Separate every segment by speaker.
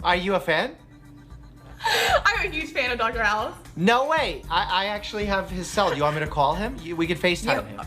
Speaker 1: Are you a fan?
Speaker 2: I'm a huge fan of Dr. House.
Speaker 1: No way. I actually have his cell. Do you want me to call him? We could FaceTime him.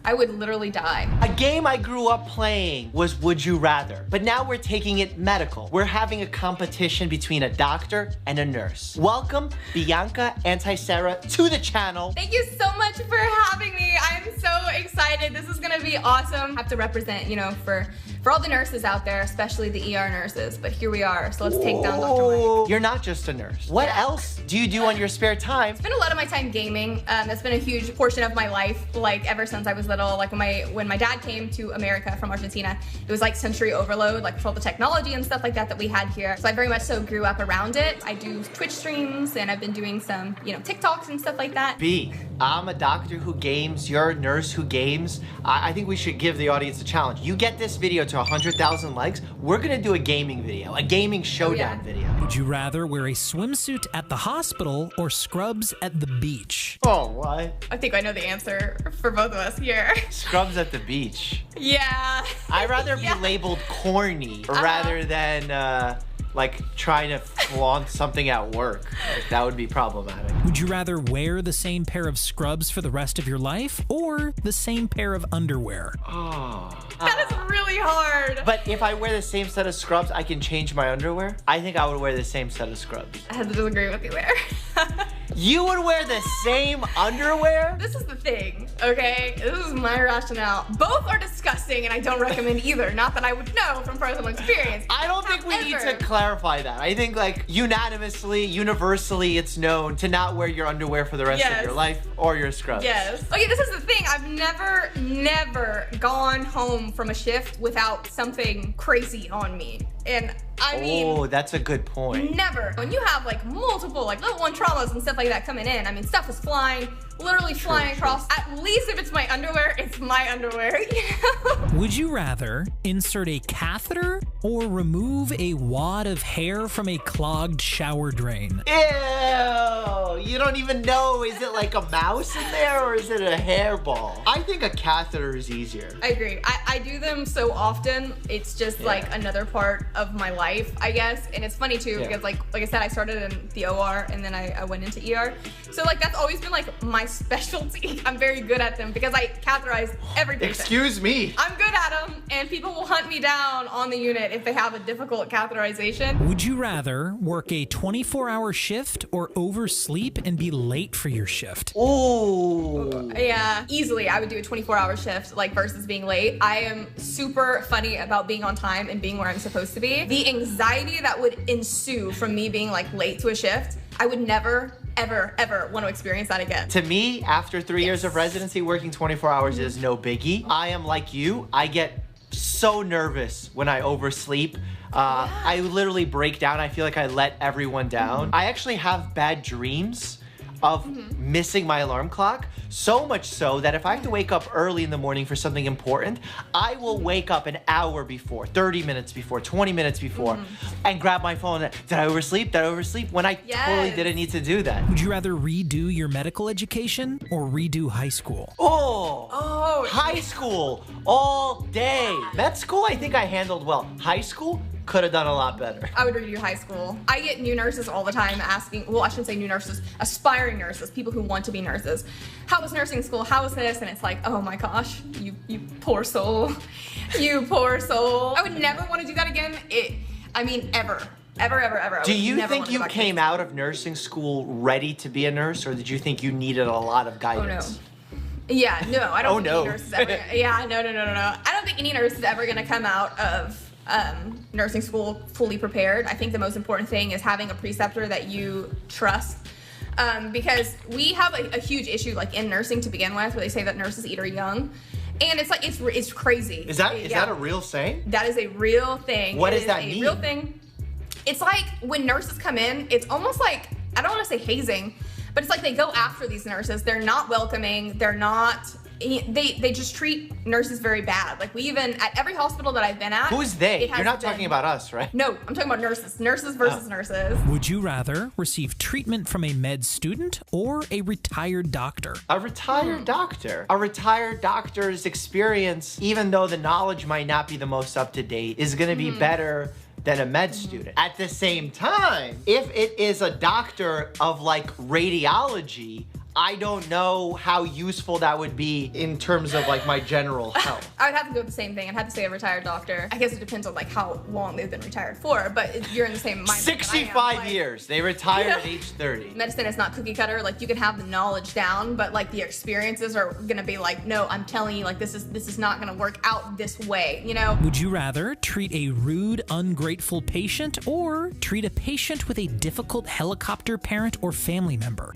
Speaker 2: I would literally die.
Speaker 1: A game I grew up playing was Would You Rather, but now we're taking it medical. We're having a competition between a doctor and a nurse. Welcome, Bianca and Sarah, to the channel.
Speaker 2: Thank you so much for having me. I'm so excited. This is gonna be awesome. I have to represent, you know, for all the nurses out there, especially the ER nurses, but here we are, so let's take down Dr. Mike.
Speaker 1: You're not just a nurse. What else do you do on your spare time?
Speaker 2: Spend a lot of my time gaming. That's been a huge portion of my life, like ever since I was little. Like when my dad came to America from Argentina, it was like sensory overload, like for all the technology and stuff like that we had here. So I very much so grew up around it. I do Twitch streams and I've been doing some, you know, TikToks and stuff like that.
Speaker 1: B, I'm a doctor who games, you're a nurse who games. I think we should give the audience a challenge. You get this video to 100,000 likes, we're gonna do a gaming video, a gaming showdown video.
Speaker 3: Would you rather wear a swimsuit at the hospital or scrubs at the beach?
Speaker 1: Oh, what?
Speaker 2: I think I know the answer for both of us here.
Speaker 1: Scrubs at the beach.
Speaker 2: Yeah.
Speaker 1: I'd rather be labeled corny rather than like trying to flaunt something at work. Like, that would be problematic.
Speaker 3: Would you rather wear the same pair of scrubs for the rest of your life or the same pair of underwear?
Speaker 1: Oh.
Speaker 2: That is really hard.
Speaker 1: But if I wear the same set of scrubs, I can change my underwear? I think I would wear the same set of scrubs.
Speaker 2: I have to disagree with you there.
Speaker 1: You would wear the same underwear?
Speaker 2: This is the thing, okay? This is my rationale. Both are disgusting and I don't recommend either. Not that I would know from personal experience.
Speaker 1: I don't think we need to clarify that. I think like unanimously, universally, it's known to not wear your underwear for the rest of your life or your scrubs.
Speaker 2: Yes. Okay, this is the thing. I've never gone home from a shift without something crazy on me. And I mean,
Speaker 1: oh, that's a good point.
Speaker 2: Never. When you have like multiple like level 1 traumas and stuff like that coming in, I mean, stuff is flying, literally flying across. At least if it's my underwear, it's my underwear. You know?
Speaker 3: Would you rather insert a catheter or remove a wad of hair from a clogged shower drain?
Speaker 1: Ew! You don't even know, is it like a mouse in there or is it a hairball? I think a catheter is easier.
Speaker 2: I agree. I do them so often, it's just like another part of my life, I guess. And it's funny too, because like I said, I started in the OR and then I went into ER. So like that's always been like my specialty. I'm very good at them because I catheterize every patient.
Speaker 1: Excuse me.
Speaker 2: I'm good at them and people will hunt me down on the unit if they have a difficult catheterization.
Speaker 3: Would you rather work a 24-hour shift or oversleep and be late for your shift?
Speaker 1: Oh.
Speaker 2: Yeah, easily I would do a 24-hour shift like versus being late. I am super funny about being on time and being where I'm supposed to be. The anxiety that would ensue from me being like late to a shift, I would never, ever want to experience that again.
Speaker 1: To me, after 3 years of residency, working 24 hours is no biggie. I am like you. I get so nervous when I oversleep. I literally break down. I feel like I let everyone down. I actually have bad dreams of missing my alarm clock, so much so that if I have to wake up early in the morning for something important, I will wake up an hour before, 30 minutes before, 20 minutes before, and grab my phone. Did I oversleep? Did I oversleep? When I totally didn't need to do that.
Speaker 3: Would you rather redo your medical education or redo high school?
Speaker 1: Oh, high school all day. Med school, I think I handled well. High school, could have done a lot better.
Speaker 2: I would redo high school. I get new nurses all the time asking, well, I shouldn't say new nurses, aspiring nurses, people who want to be nurses. How was nursing school? How was this? And it's like, oh my gosh, you poor soul. You poor soul. I would never want to do that again. I mean, ever. Ever.
Speaker 1: Do you think you came out of nursing school ready to be a nurse, or did you think you needed a lot of guidance?
Speaker 2: Oh no. Yeah, no, I don't think any nurse is ever, no. I don't think any nurse is ever gonna come out of nursing school fully prepared. I think the most important thing is having a preceptor that you trust, because we have a huge issue like in nursing to begin with, where they say that nurses eat our young, and it's like it's crazy.
Speaker 1: Is that a real saying?
Speaker 2: That is a real thing.
Speaker 1: What does that mean?
Speaker 2: Real thing. It's like when nurses come in, it's almost like, I don't want to say hazing, but it's like they go after these nurses. They're not welcoming. They're not. They just treat nurses very bad. Like we even, at every hospital that I've been at.
Speaker 1: Who's they? You're not talking about us, right?
Speaker 2: No, I'm talking about nurses. Nurses versus nurses.
Speaker 3: Would you rather receive treatment from a med student or a retired doctor?
Speaker 1: A retired doctor. A retired doctor's experience, even though the knowledge might not be the most up to date, is gonna be better than a med student. At the same time, if it is a doctor of like radiology, I don't know how useful that would be in terms of like my general health.
Speaker 2: I would have to go with the same thing. I'd have to say a retired doctor. I guess it depends on like how long they've been retired for, but you're in the same mindset.
Speaker 1: 65 years. They retired at age 30.
Speaker 2: Medicine is not cookie cutter. Like you can have the knowledge down, but like the experiences are gonna be like, no, I'm telling you, like this is not gonna work out this way, you know?
Speaker 3: Would you rather treat a rude, ungrateful patient or treat a patient with a difficult helicopter parent or family member?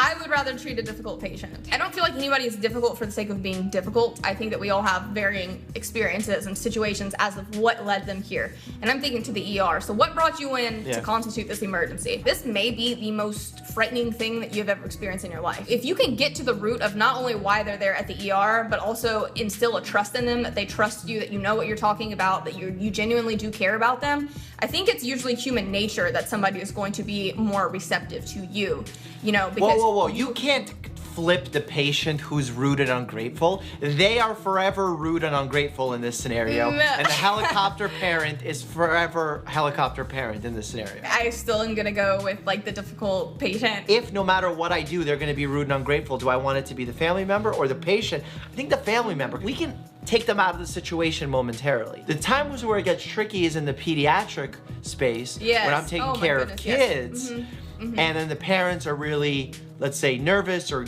Speaker 2: I would rather treat a difficult patient. I don't feel like anybody is difficult for the sake of being difficult. I think that we all have varying experiences and situations as of what led them here. And I'm thinking to the ER. So what brought you in to constitute this emergency? This may be the most frightening thing that you've ever experienced in your life. If you can get to the root of not only why they're there at the ER, but also instill a trust in them, that they trust you, that you know what you're talking about, that you genuinely do care about them, I think it's usually human nature that somebody is going to be more receptive to you, you know, because—
Speaker 1: Whoa. You can't flip the patient who's rude and ungrateful. They are forever rude and ungrateful in this scenario. And the helicopter parent is forever helicopter parent in this scenario.
Speaker 2: I still am gonna go with like the difficult patient.
Speaker 1: If no matter what I do, they're gonna be rude and ungrateful, do I want it to be the family member or the patient? I think the family member. We can take them out of the situation momentarily. The times where it gets tricky is in the pediatric space, when I'm taking care of kids, and then the parents are really, let's say, nervous or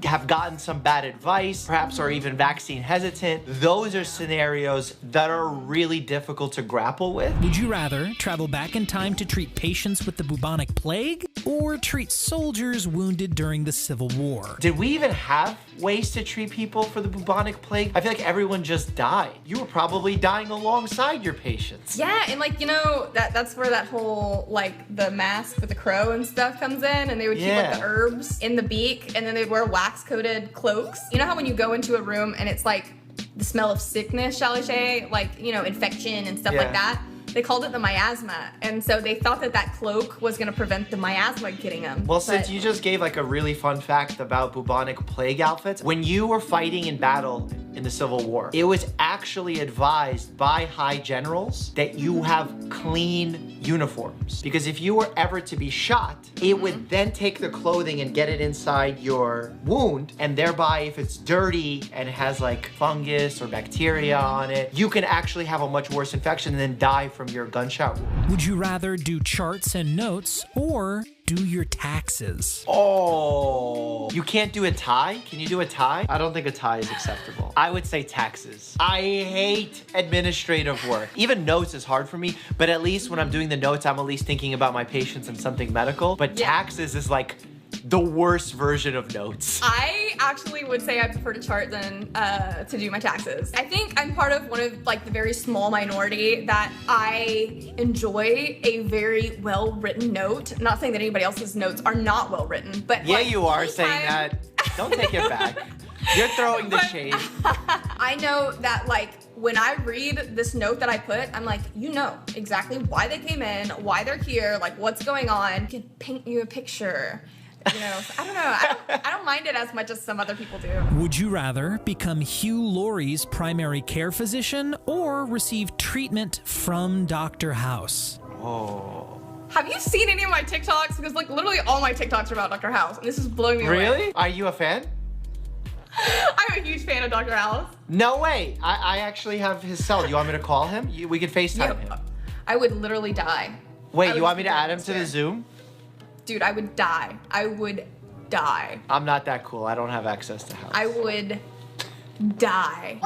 Speaker 1: have gotten some bad advice, perhaps are even vaccine hesitant. Those are scenarios that are really difficult to grapple with.
Speaker 3: Would you rather travel back in time to treat patients with the bubonic plague or treat soldiers wounded during the Civil War?
Speaker 1: Did we even have ways to treat people for the bubonic plague? I feel like everyone just died. You were probably dying alongside your patients.
Speaker 2: Yeah, and like, you know, that's where that whole, like, the mask with the crow and stuff comes in, and they would keep like the herbs in the beak, and then they'd wear wax-coated cloaks. You know how when you go into a room and it's like the smell of sickness, shall I say, like, you know, infection and stuff like that? They called it the miasma, and so they thought that that cloak was gonna prevent the miasma getting them.
Speaker 1: Well, since you just gave like a really fun fact about bubonic plague outfits, when you were fighting in battle in the Civil War, it was actually advised by high generals that you have clean uniforms. Because if you were ever to be shot, it would then take the clothing and get it inside your wound, and thereby if it's dirty and it has like fungus or bacteria on it, you can actually have a much worse infection and then die from your gunshot wound.
Speaker 3: Would you rather do charts and notes or do your taxes?
Speaker 1: Oh, you can't do a tie? Can you do a tie? I don't think a tie is acceptable. I would say taxes. I hate administrative work. Even notes is hard for me, but at least when I'm doing the notes, I'm at least thinking about my patients and something medical. But taxes is like the worst version of notes.
Speaker 2: I actually would say I prefer to chart than to do my taxes. I think I'm part of one of like the very small minority that I enjoy a very well-written note. Not saying that anybody else's notes are not well-written, but
Speaker 1: yeah,
Speaker 2: like,
Speaker 1: you are saying that. Don't take it back. You're throwing the shade.
Speaker 2: I know that like when I read this note that I put, I'm like, you know exactly why they came in, why they're here, like what's going on. I could paint you a picture. You know, so I don't know. I don't mind it as much as some other people do.
Speaker 3: Would you rather become Hugh Laurie's primary care physician or receive treatment from Dr. House?
Speaker 1: Oh.
Speaker 2: Have you seen any of my TikToks? Because like literally all my TikToks are about Dr. House, and this is blowing me away.
Speaker 1: Really? Are you a fan?
Speaker 2: I'm a huge fan of Dr. House.
Speaker 1: No way. I actually have his cell. Do you want me to call him? We can FaceTime him.
Speaker 2: I would literally die.
Speaker 1: Wait, you want me to add him to the Zoom?
Speaker 2: Dude, I would die. I would die.
Speaker 1: I'm not that cool. I don't have access to House.
Speaker 2: I would die.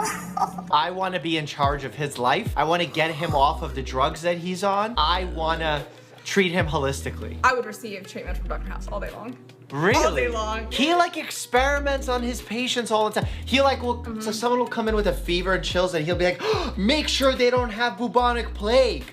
Speaker 1: I want to be in charge of his life. I want to get him off of the drugs that he's on. I want to treat him holistically.
Speaker 2: I would receive treatment from Dr. House all day long.
Speaker 1: Really?
Speaker 2: All day long.
Speaker 1: He like experiments on his patients all the time. He like will, so someone will come in with a fever and chills and he'll be like, oh, make sure they don't have bubonic plague.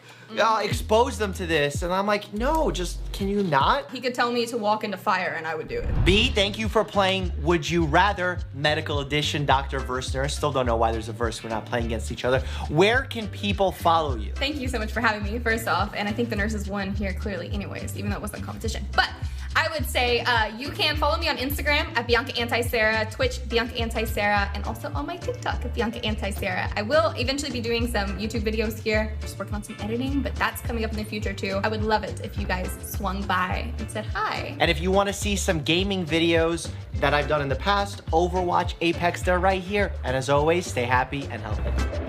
Speaker 1: Expose them to this. And I'm like, no, just, can you not?
Speaker 2: He could tell me to walk into fire and I would do it.
Speaker 1: B, thank you for playing Would You Rather Medical Edition, Dr. Verse Nurse. Still don't know why there's a verse. We're not playing against each other. Where can people follow you?
Speaker 2: Thank you so much for having me, first off. And I think the nurses won here clearly anyways, even though it wasn't a competition. But I would say you can follow me on Instagram at Bianca Anti Sarah, Twitch Bianca Anti Sarah, and also on my TikTok at Bianca Anti Sarah. I will eventually be doing some YouTube videos here, just working on some editing, but that's coming up in the future too. I would love it if you guys swung by and said hi.
Speaker 1: And if you want to see some gaming videos that I've done in the past, Overwatch, Apex, they're right here. And as always, stay happy and healthy.